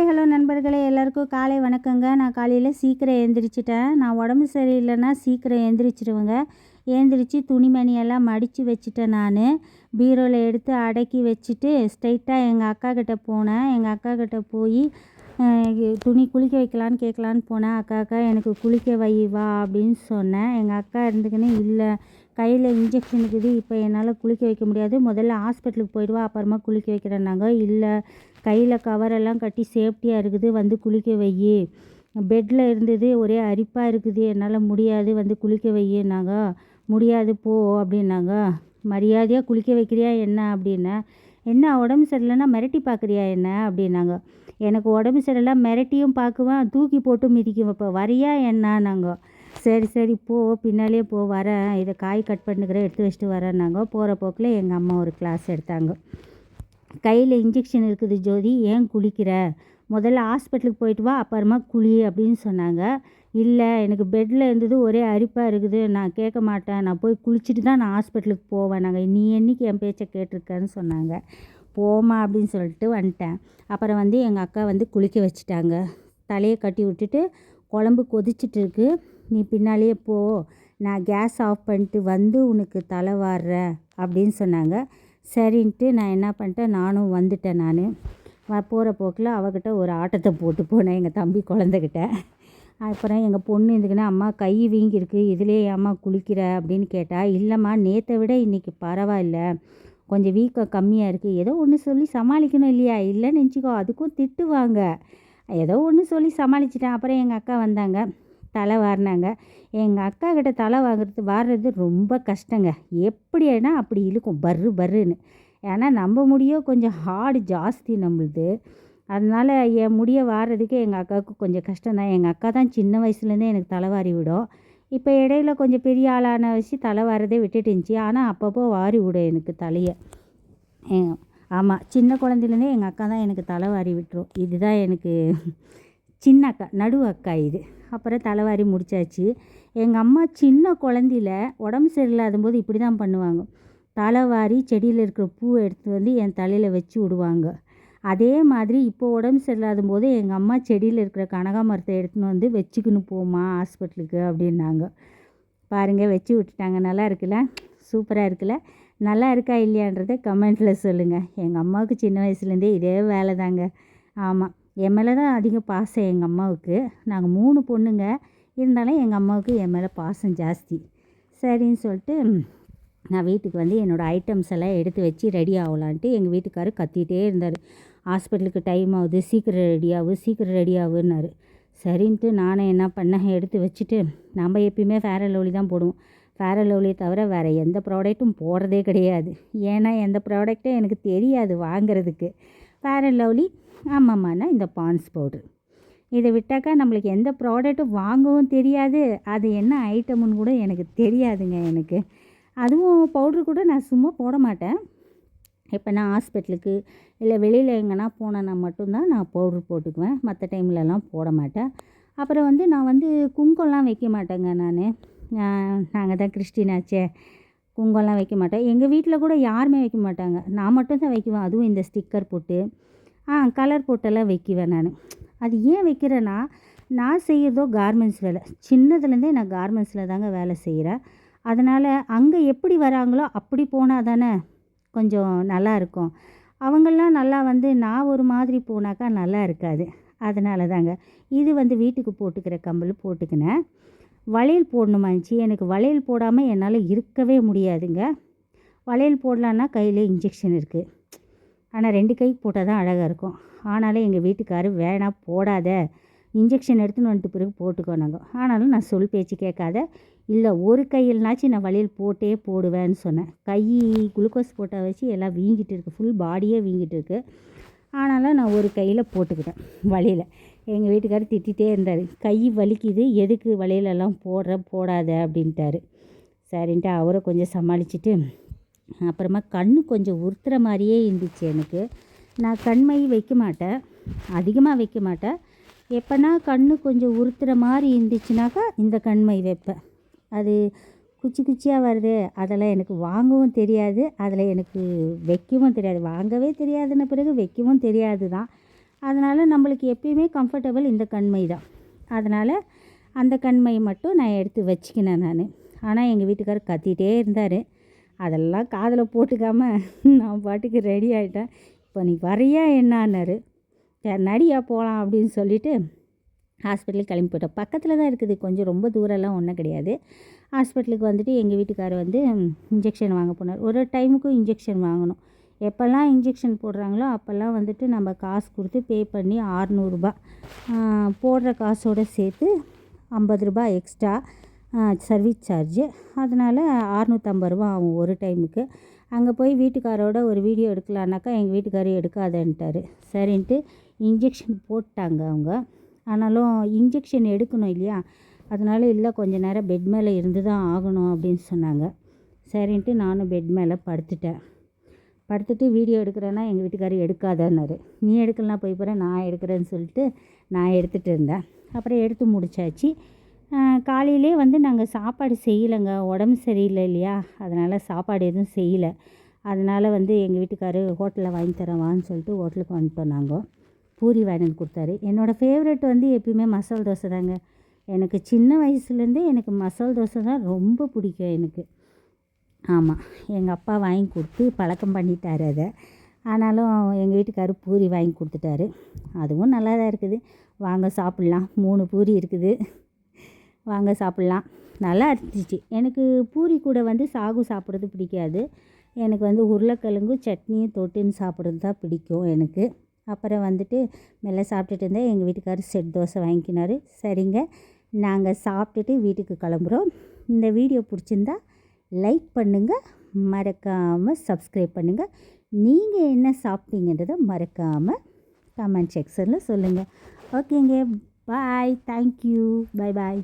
Hello நண்பர்களே, எல்லாருக்கும் காலை வணக்கங்க. நான் காலையில் சீக்கிரம் எழுந்திரிச்சிட்டேன். நான் உடம்பு சரியில்லைன்னா சீக்கிரம் எழுந்திரிச்சிடுவேங்க. எழுந்திரிச்சு துணிமணியெல்லாம் மடித்து வச்சுட்டேன். நான் பீரோவில் எடுத்து அடக்கி வச்சுட்டு ஸ்ட்ரைட்டாக எங்கள் அக்கா கிட்டே போனேன். எங்கள் அக்கா கிட்டே போய் துணி குளிக்க வைக்கலான்னு கேட்கலான்னு போனேன். அக்கா எனக்கு குளிக்க வை வா அப்படின்னு சொன்னேன். எங்கள் அக்கா இருந்துக்குன்னு இல்லை, கையில் இன்ஜெக்ஷன் இருக்குது, இப்போ என்னால் குளிக்க வைக்க முடியாது, முதல்ல ஹாஸ்பிட்டலுக்கு போயிடுவா அப்புறமா குளிக்க வைக்கிறேன்னாங்க. இல்லை, கையில் கவரெல்லாம் கட்டி சேஃப்டியாக இருக்குது, வந்து குளிக்க வை, பெட்டில் இருந்தது ஒரே அரிப்பாக இருக்குது, என்னால் முடியாது, வந்து குளிக்க வையினாங்க. முடியாது போ அப்படின்னாங்க. மரியாதையாக குளிக்க வைக்கிறியா என்ன அப்படின்னேன். என்ன உடம்பு சரியில்லைன்னா மிரட்டி பார்க்குறியா என்ன அப்படின்னாங்க. எனக்கு உடம்பு சரியில்லை, மிரட்டியும் பார்க்குவேன், தூக்கி போட்டு மிதிக்குவேன், இப்போ வரியா என்னன்னாங்க. சரி சரி போ, பின்னாலே போ, வரேன், இதை காய் கட் பண்ணிக்கிறேன், எடுத்து வச்சுட்டு வரேன்னாங்க. போகிற போக்கில் எங்கள் அம்மா ஒரு கிளாஸ் எடுத்தாங்க. கையில் இன்ஜெக்ஷன் இருக்குது ஜோதி, ஏன் குளிக்கிற, முதல்ல ஹாஸ்பிட்டலுக்கு போயிட்டு வா அப்புறமா குளி அப்படின்னு சொன்னாங்க. இல்லை, எனக்கு பெட்டில் இருந்தது ஒரே அரிப்பாக இருக்குது, நான் கேட்க மாட்டேன், நான் போய் குளிச்சுட்டு தான் நான் ஹாஸ்பிட்டலுக்கு போவேன். நீ என்னைக்கு என் பேச்சை கேட்டிருக்கேன்னு சொன்னாங்க. போமா அப்படின்னு சொல்லிட்டு வந்துட்டேன். அப்புறம் வந்து எங்கள் அக்கா வந்து குளிக்க வச்சுட்டாங்க. தலையை கட்டி விட்டுட்டு குழம்பு கொதிச்சிட்டு இருக்கு, நீ பின்னாலேயே போ, நான் கேஸ் ஆஃப் பண்ணிட்டு வந்து உனக்கு தலை வாடுறேன் அப்படின்னு சொன்னாங்க. சரின்ட்டு நான் என்ன பண்ணிட்டேன், நானும் வந்துட்டேன். நான் போகிற போக்கில் அவகிட்ட ஒரு ஆட்டத்தை போட்டு போனேன், எங்கள் தம்பி குழந்தைகிட்ட. அப்புறம் எங்கள் பொண்ணு இருந்துக்குன்னா, அம்மா கை வீங்கியிருக்கு, இதிலே அம்மா குளிக்கிற அப்படின்னு கேட்டால். இல்லைம்மா, நேற்றை விட இன்றைக்கி பரவாயில்ல, கொஞ்சம் வீக்கம் கம்மியாக இருக்குது, ஏதோ ஒன்று சொல்லி சமாளிக்கணும் இல்லையா, இல்லைன்னு நினச்சிக்கோ, அதுக்கும் திட்டுவாங்க, ஏதோ ஒன்று சொல்லி சமாளிச்சிட்டேன். அப்புறம் எங்கள் அக்கா வந்தாங்க, தலை வாரினாங்க. எங்கள் அக்கா கிட்ட தலை வாடுறது ரொம்ப கஷ்டங்க. எப்படின்னா அப்படி இழுக்கும் பர்ரு பர்ருன்னு. ஏன்னா நம்ம முடியும் கொஞ்சம் ஹார்டு ஜாஸ்தி நம்மளுது, அதனால் என் முடியை வாடுறதுக்கு எங்கள் அக்காவுக்கு கொஞ்சம் கஷ்டம்தான். எங்கள் அக்கா தான் சின்ன வயசுலேருந்தே எனக்கு தலைவாரி விடும். இப்போ இடையில கொஞ்சம் பெரிய ஆளான வச்சு தலை வாரதே விட்டுட்டு இருந்துச்சு, ஆனால் அப்பப்போ வாரி விடும் எனக்கு தலையை. ஆமாம், சின்ன குழந்தையிலேருந்தே எங்கள் அக்கா தான் எனக்கு தலை வாரி விட்டுரும். இதுதான் எனக்கு சின்ன அக்கா, நடு அக்கா இது. அப்புறம் தலைவாரி முடிச்சாச்சு. எங்கள் அம்மா சின்ன குழந்தையில உடம்பு சரியில்லாத போது இப்படி தான் பண்ணுவாங்க. தலைவாரி செடியில் இருக்கிற பூவை எடுத்து வந்து என் தலையில் வச்சு விடுவாங்க. அதே மாதிரி இப்போ உடம்பு சரியில்லாத போது எங்கள் அம்மா செடியில் இருக்கிற கனகாமரத்தை எடுத்துன்னு வந்து வச்சுக்கின்னு போமா ஹாஸ்பிட்டலுக்கு அப்படின்னாங்க. பாருங்கள், வச்சு விட்டுட்டாங்க. நல்லா இருக்குல்ல, சூப்பராக இருக்குல்ல. நல்லா இருக்கா இல்லையான்றதை கமெண்ட்டில் சொல்லுங்கள். எங்கள் அம்மாவுக்கு சின்ன வயசுலேருந்தே இதே வேலை தாங்க. ஆமாம், என் மேலே தான் அதிக பாசம் எங்கள் அம்மாவுக்கு. நாங்கள் 3 பொண்ணுங்க, இருந்தாலும் எங்கள் அம்மாவுக்கு என் மேலே பாசம் ஜாஸ்தி. சரின்னு சொல்லிட்டு நான் வீட்டுக்கு வந்து என்னோடய ஐட்டம்ஸ் எல்லாம் எடுத்து வச்சு ரெடி ஆகலான்ட்டு எங்கள் வீட்டுக்காரர் கத்திகிட்டே இருந்தார். ஹாஸ்பிட்டலுக்கு டைம் ஆகுது, சீக்கிரம் ரெடி ஆகு, சீக்கிரம் ரெடி ஆகுன்னாரு. சரின்ட்டு நானும் என்ன பண்ணேன், எடுத்து வச்சுட்டு, நம்ம எப்பயுமே ஃபேர் அண்ட் லவ்லி தான் போடுவோம். ஃபேர் அண்ட் லவ்லியை தவிர வேறு எந்த ப்ராடக்ட்டும் போடுறதே கிடையாது. ஏன்னா எந்த ப்ராடக்ட்டும் எனக்கு தெரியாது வாங்கிறதுக்கு. ஃபேர் அண்ட் லவ்லி ஆமாம்மாண்ணா, இந்த பான்ஸ் பவுட்ரு, இதை விட்டாக்கா நம்மளுக்கு எந்த ப்ராடக்ட்டும் வாங்கவும் தெரியாது, அது என்ன ஐட்டமுன்னு கூட எனக்கு தெரியாதுங்க. எனக்கு அதுவும் பவுட்ரு கூட நான் சும்மா போட மாட்டேன். இப்போ நான் ஹாஸ்பிட்டலுக்கு இல்லை வெளியில் எங்கன்னா போனேன்னா மட்டும்தான் நான் பவுட்ரு போட்டுக்குவேன், மற்ற டைம்லலாம் போட மாட்டேன். அப்புறம் வந்து நான் வந்து குங்கம்லாம் வைக்க மாட்டேங்க. நாங்கள் தான் கிறிஸ்டினாச்சே, குங்கம்லாம் வைக்க மாட்டேன். எங்கள் வீட்டில் கூட யாருமே வைக்க மாட்டாங்க, நான் மட்டும்தான் வைக்குவேன். அதுவும் இந்த ஸ்டிக்கர் போட்டு கலர் போட்டெல்லாம் வைக்குவேன் நான். அது ஏன் வைக்கிறேன்னா, நான் செய்கிறதோ கார்மெண்ட்ஸ் வேலை, சின்னதுலேருந்தே நான் கார்மெண்ட்ஸில் தாங்க வேலை செய்கிறேன். அதனால் அங்கே எப்படி வராங்களோ அப்படி போனால் தானே கொஞ்சம் நல்லா இருக்கும். அவங்களாம் நல்லா வந்து நான் ஒரு மாதிரி போனாக்கா நல்லா இருக்காது. அதனால தாங்க இது வந்து வீட்டுக்கு போட்டுக்கிற கம்பல் போட்டுக்கினேன். வளையல் போடணுமாச்சு, எனக்கு வளையல் போடாமல் என்னால் இருக்கவே முடியாதுங்க. வளையல் போடலான்னா கையில் இன்ஜெக்ஷன் இருக்குது, ஆனால் 2 கைக்கு போட்டால் தான் அழகாக இருக்கும். ஆனாலும் எங்கள் வீட்டுக்காரர் வேணாம் போடாத, இன்ஜெக்ஷன் எடுத்துன்னு வந்துட்டு பிறகு போட்டுக்கோனாங்க. ஆனாலும் நான் சொல் பேச்சு கேட்காத, இல்லை ஒரு கையில்னாச்சும் நான் வளையல் போட்டே போடுவேன்னு சொன்னேன். கை குளுக்கோஸ் போட்டால் வச்சு எல்லாம் வீங்கிட்டு இருக்குது, ஃபுல் பாடியே வீங்கிட்டு இருக்குது. ஆனாலும் நான் ஒரு கையில் போட்டுக்கிட்டேன் வளையலை. எங்கள் வீட்டுக்காரர் திட்டிகிட்டே இருந்தார், கை வலிக்குது, எதுக்கு வளையலெல்லாம் போடாத அப்படின்ட்டாரு. சரின்ட்டு அவரை கொஞ்சம் சமாளிச்சுட்டு, அப்புறமா கண் கொஞ்சம் உறுத்துற மாதிரியே இருந்துச்சு எனக்கு. நான் கண்மை வைக்க மாட்டேன், அதிகமாக வைக்க மாட்டேன். எப்போனா கண் கொஞ்சம் உறுத்துற மாதிரி இருந்துச்சுனாக்கா இந்த கண்மை வைப்பேன். அது குச்சி குச்சியாக வருது, அதெல்லாம் எனக்கு வாங்கவும் தெரியாது, அதில் எனக்கு வைக்கவும் தெரியாது. வாங்கவே தெரியாதுன்ன பிறகு வைக்கவும் தெரியாது தான். அதனால் நம்மளுக்கு எப்பயுமே கம்ஃபர்டபுள் இந்த கண்மை தான். அதனால் அந்த கண்மை மட்டும் நான் எடுத்து வச்சுக்கினேன் நான். ஆனால் எங்கள் வீட்டுக்காரர் கத்திகிட்டே இருந்தார். அதெல்லாம் காதில் போட்டுக்காமல் நான் பாட்டுக்கு ரெடி ஆகிட்டேன். இப்போ நீ வரையா என்னான்னாரு. சரி நடியா போகலாம் அப்படின்னு சொல்லிவிட்டு ஹாஸ்பிட்டலுக்கு கிளம்பி போயிட்டோம். பக்கத்தில் தான் இருக்குது, கொஞ்சம் ரொம்ப தூரம்லாம் ஒன்றும் கிடையாது. ஹாஸ்பிட்டலுக்கு வந்துட்டு எங்கள் வீட்டுக்காரர் வந்து இன்ஜெக்ஷன் வாங்க போனார். ஒரு ஒரு இன்ஜெக்ஷன் வாங்கணும். எப்போல்லாம் இன்ஜெக்ஷன் போடுறாங்களோ அப்போல்லாம் வந்துட்டு நம்ம காசு கொடுத்து பே பண்ணி ரூ. 600 போடுற காசோடு சேர்த்து ரூ. 50 எக்ஸ்ட்ரா சர்வீஸ் சார்ஜு. அதனால் ரூ. 650 ஆகும் ஒரு டைமுக்கு. அங்கே போய் வீட்டுக்காரோட ஒரு வீடியோ எடுக்கலான்னாக்கா எங்கள் வீட்டுக்காரர் எடுக்காதன்ட்டார். சரின்ட்டு இன்ஜெக்ஷன் போட்டாங்க அவங்க. ஆனாலும் இன்ஜெக்ஷன் எடுக்கணும் இல்லையா, அதனால் இல்லை கொஞ்ச நேரம் பெட் மேலே இருந்து தான் ஆகணும் அப்படின்னு சொன்னாங்க. சரின்ட்டு நானும் பெட் மேலே படுத்துட்டு வீடியோ எடுக்கிறேன்னா எங்கள் வீட்டுக்காரர் எடுக்காதன்னாரு. நீ எடுக்கலாம் போய் போகிறேன், நான் எடுக்கிறேன்னு சொல்லிட்டு நான் எடுத்துகிட்டு இருந்தேன். அப்புறம் எடுத்து முடிச்சாச்சு. காலையிலே வந்து நாங்கள் சாப்பாடு செய்யலைங்க, உடம்பு சரியில்லை இல்லையா, அதனால் சாப்பாடு எதுவும் செய்யலை. அதனால் வந்து எங்கள் வீட்டுக்காரர் ஹோட்டலில் வாங்கி தரேன் வான்னு சொல்லிட்டு ஹோட்டலுக்கு வந்துட்டோம். நாங்கள் பூரி வாங்கிட்டு கொடுத்தாரு. என்னோடய ஃபேவரெட் வந்து எப்பயுமே மசால் தோசை தாங்க. எனக்கு சின்ன வயசுலேருந்தே எனக்கு மசால் தோசை தான் ரொம்ப பிடிக்கும் எனக்கு. ஆமாம், எங்கள் அப்பா வாங்கி கொடுத்து பழக்கம் பண்ணிட்டார் அதை. ஆனாலும் எங்கள் வீட்டுக்காரர் பூரி வாங்கி கொடுத்துட்டாரு. அதுவும் நல்லா தான் இருக்குது. வாங்க சாப்பிட்லாம். 3 பூரி இருக்குது, வாங்க சாப்பிட்லாம். நல்லா இருந்துச்சு. எனக்கு பூரி கூட வந்து சாகு சாப்பிட்றது பிடிக்காது. எனக்கு வந்து உருளைக்கிழங்கு சட்னியும் தொட்டுன்னு சாப்பிட்றது தான் பிடிக்கும் எனக்கு. அப்புறம் வந்துட்டு மெல்ல சாப்பிட்டுட்டு இருந்தேன். எங்கள் வீட்டுக்காரர் செட் தோசை வாங்கிக்கினாரு. சரிங்க, நாங்கள் சாப்பிட்டுட்டு வீட்டுக்கு கிளம்புறோம். இந்த வீடியோ பிடிச்சிருந்தா லைக் பண்ணுங்கள், மறக்காமல் சப்ஸ்கிரைப் பண்ணுங்கள். நீங்கள் என்ன சாப்பிட்டீங்கன்றதை மறக்காமல் கமெண்ட் செக்ஷனில் சொல்லுங்கள். ஓகேங்க, பாய், தேங்க்யூ, பாய் பாய்.